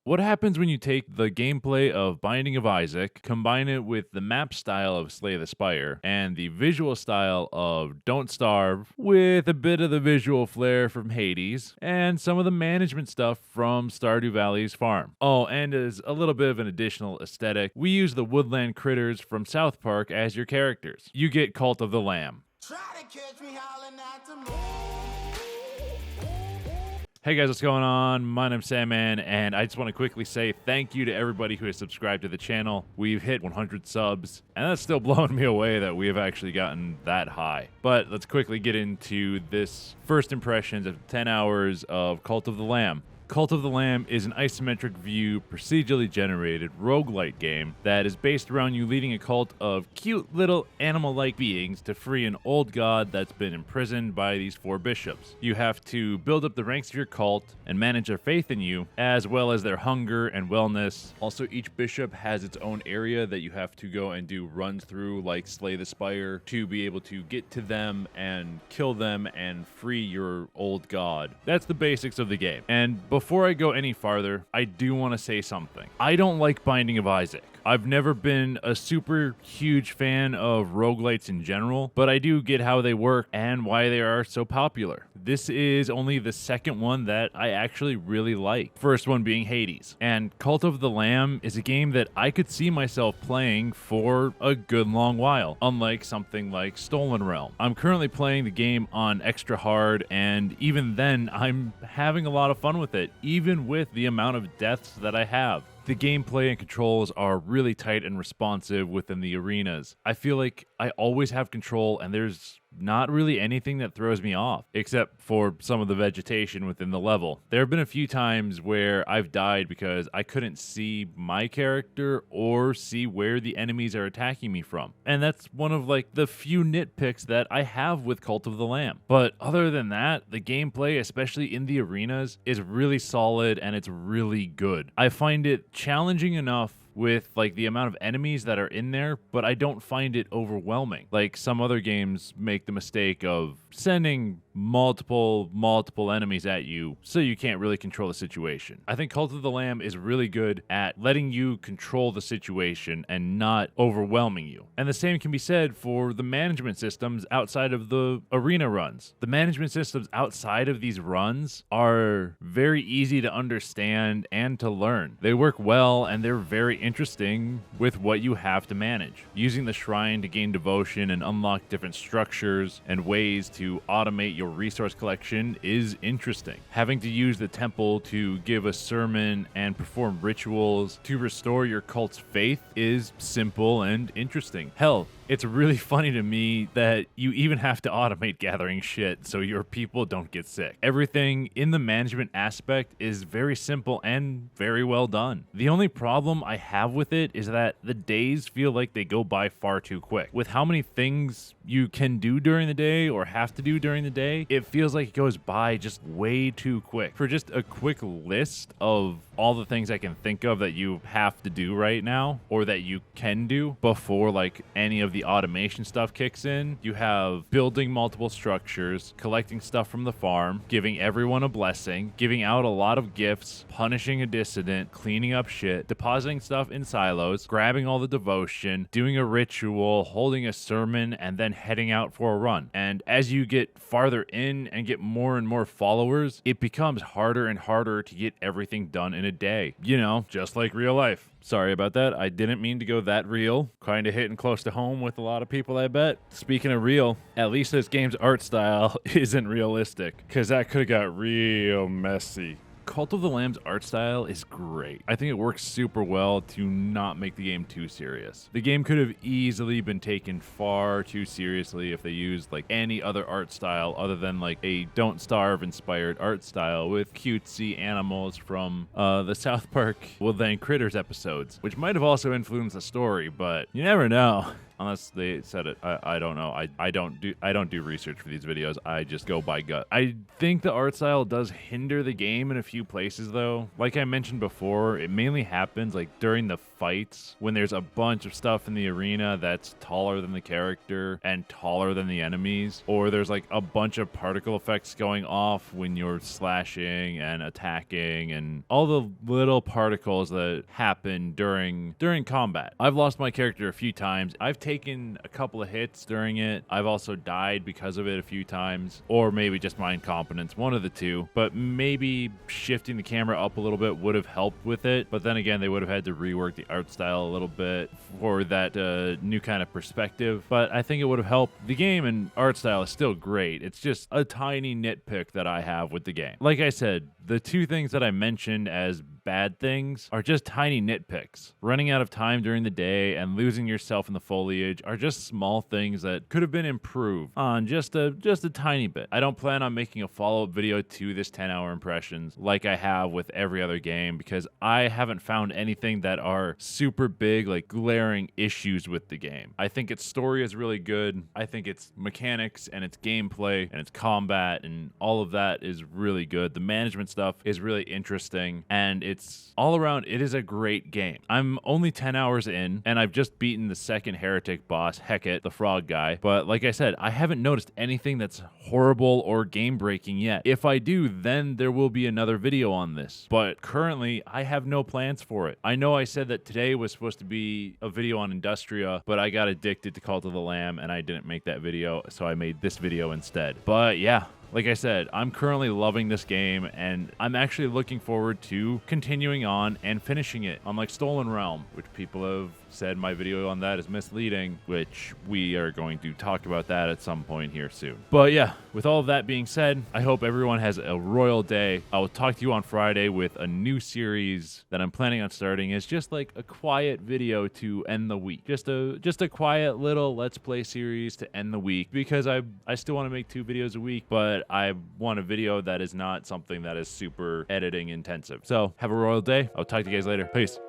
What happens when you take the gameplay of Binding of Isaac, combine it with the map style of Slay the Spire, and the visual style of Don't Starve, with a bit of the visual flair from Hades, and some of the management stuff from Stardew Valley's farm? Oh, and as a little bit of an additional aesthetic, we use the woodland critters from South Park as your characters. You get Cult of the Lamb. Try to catch me howling at the moon. Hey guys, what's going on? My name's Sandman, and I just want to quickly say thank you to everybody who has subscribed to the channel. We've hit 100 subs, and that's still blowing me away that we have actually gotten that high. But let's quickly get into this first impressions of 10 hours of Cult of the Lamb. Cult of the Lamb is an isometric view, procedurally generated roguelite game that is based around you leading a cult of cute little animal-like beings to free an old god that's been imprisoned by these 4 bishops. You have to build up the ranks of your cult and manage their faith in you, as well as their hunger and wellness. Also, each bishop has its own area that you have to go and do runs through, like Slay the Spire, to be able to get to them and kill them and free your old god. That's the basics of the game. And before I go any farther, I do want to say something. I don't like Binding of Isaac. I've never been a super huge fan of roguelites in general, but I do get how they work and why they are so popular. This is only the second one that I actually really like. First one being Hades. And Cult of the Lamb is a game that I could see myself playing for a good long while, unlike something like Stolen Realm. I'm currently playing the game on extra hard, and even then, I'm having a lot of fun with it, even with the amount of deaths that I have. The gameplay and controls are really tight and responsive within the arenas. I feel like I always have control, and there's not really anything that throws me off, except for some of the vegetation within the level. There have been a few times where I've died because I couldn't see my character or see where the enemies are attacking me from. And that's one of like the few nitpicks that I have with Cult of the Lamb. But other than that, the gameplay, especially in the arenas, is really solid and it's really good. I find it challenging enough with like the amount of enemies that are in there, but I don't find it overwhelming. Like some other games make the mistake of sending multiple enemies at you so you can't really control the situation. I think Cult of the Lamb is really good at letting you control the situation and not overwhelming you. And the same can be said for the management systems outside of the arena runs. The management systems outside of these runs are very easy to understand and to learn. They work well and they're very interesting with what you have to manage. Using the shrine to gain devotion and unlock different structures and ways to automate your resource collection is interesting. Having to use the temple to give a sermon and perform rituals to restore your cult's faith is simple and interesting. Hell, it's really funny to me that you even have to automate gathering shit so your people don't get sick. Everything in the management aspect is very simple and very well done. The only problem I have with it is that the days feel like they go by far too quick. With how many things you can do during the day or have to do during the day, it feels like it goes by just way too quick. For just a quick list of all the things I can think of that you have to do right now or that you can do before like any of the automation stuff kicks in, you have building multiple structures, collecting stuff from the farm, giving everyone a blessing, giving out a lot of gifts, punishing a dissident, cleaning up shit, depositing stuff in silos, grabbing all the devotion, doing a ritual, holding a sermon, and then heading out for a run. And as you get farther in and get more and more followers, it becomes harder and harder to get everything done in a day. You know, just like real life. Sorry about that. I didn't mean to go that real. Kind of hitting close to home with a lot of people, I bet. Speaking of real, at least this game's art style isn't realistic, because that could have got real messy. Cult of the Lamb's art style is great. I think it works super well to not make the game too serious. The game could have easily been taken far too seriously if they used like any other art style other than like a Don't Starve inspired art style with cutesy animals from the South Park Woodland Critters episodes, which might have also influenced the story, but you never know. unless they said it. I don't know. I don't do research for these videos. I just go by gut. I think the art style does hinder the game in a few places though. Like I mentioned before, it mainly happens like during the fights when there's a bunch of stuff in the arena that's taller than the character and taller than the enemies, or there's like a bunch of particle effects going off when you're slashing and attacking and all the little particles that happen during combat. I've lost my character a few times. I've taken a couple of hits during it. I've also died because of it a few times, or maybe just my incompetence, one of the two. But maybe shifting the camera up a little bit would have helped with it. But then again, they would have had to rework the art style a little bit for that new kind of perspective. But I think it would have helped. The game and art style is still great. It's just a tiny nitpick that I have with the game. Like I said, the two things that I mentioned as bad things are just tiny nitpicks. Running out of time during the day and losing yourself in the foliage are just small things that could have been improved on just a tiny bit. I don't plan on making a follow-up video to this 10-hour impressions like I have with every other game, because I haven't found anything that are super big, like glaring issues with the game. I think its story is really good. I think its mechanics and its gameplay and its combat and all of that is really good. The management stuff is really interesting, and it's all around, it is a great game. I'm only 10 hours in, and I've just beaten the second heretic boss, Heket, the frog guy. But like I said, I haven't noticed anything that's horrible or game-breaking yet. If I do, then there will be another video on this. But currently, I have no plans for it. I know I said that today was supposed to be a video on Industria, but I got addicted to Cult of the Lamb, and I didn't make that video, so I made this video instead. But yeah, like I said, I'm currently loving this game, and I'm actually looking forward to continuing on and finishing it. Unlike Stolen Realm, which people have said my video on that is misleading, which we are going to talk about that at some point here soon. But yeah, with all of that being said, I hope everyone has a royal day. I will talk to you on Friday with a new series that I'm planning on starting. It's just like a quiet video to end the week. Just a quiet little Let's Play series to end the week, because I still want to make 2 videos a week, but I want a video that is not something that is super editing intensive. So have a royal day. I'll talk to you guys later. Peace.